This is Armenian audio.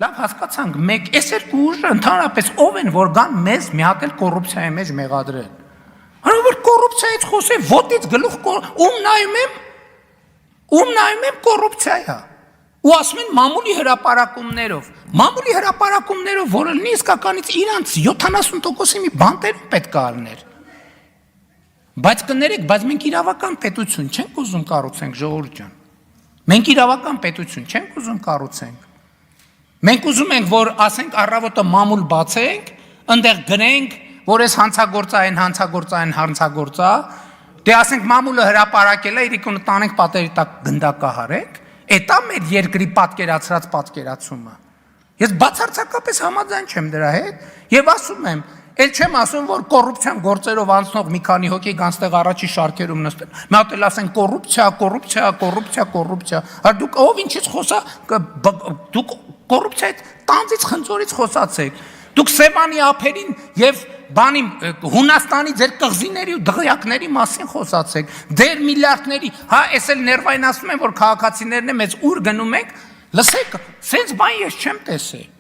Լավ հասկացանք, մեկ այս երկու ուժը ընդհանրապես ով են, որ գան մեզ մի հատ էլ կոռուպցիայի մեջ մեղադրեն։ Որ կոռուպցիայից խոսե, ոտից գլուխ ում նայում եմ կոռուպցիա։ Ու ասում են մամուլի հրապարակումներով, որը լինի իսկականից իրանց 70%-ի մի բանտերում պետք է ալներ։ Բայց կներեք, բայց մենք իրավական պետություն չենք ուզում կառուցենք, ժողովուրդ ջան։ Մենք իրավական պետություն չենք ուզում կառուցենք։ Մենք ուզում ենք, որ ասենք առավոտը մամուլ բացենք, ընդեղ գրենք, որ այս հանցագործա, դե ասենք մամուլը հրապարակել է, իրիկունը տանենք պատերի տակ գնդակահարենք, էտա մեր երկրի պատկերացրած պատկերացումը։ Ես բացարձակապես համաձայն չեմ դրա հետ եւ ասում եմ, էլ չեմ ասում, որ կոռուպցիան գործերով անցնող մի քանի հոգի գանստեղ առաջի շարքերում նստեն։ Մի հատ էլ ասեն կոռուպցիա։ Դուք ով ինչից խոսա, դուք կոռուպցիայի տանձից խնձորից խոսացեք։ Դուք Սևանի ափերին եւ բանի Հունաստանի ձեր կղզիների ու դղյակների մասին խոսացեք, ձեր միլիարդների, հա, էս էլ ներվային ասում են, որ քաղաքացիներն է մեծ ուր գնում եք, լսեք, սենց բան ես չեմ տեսել։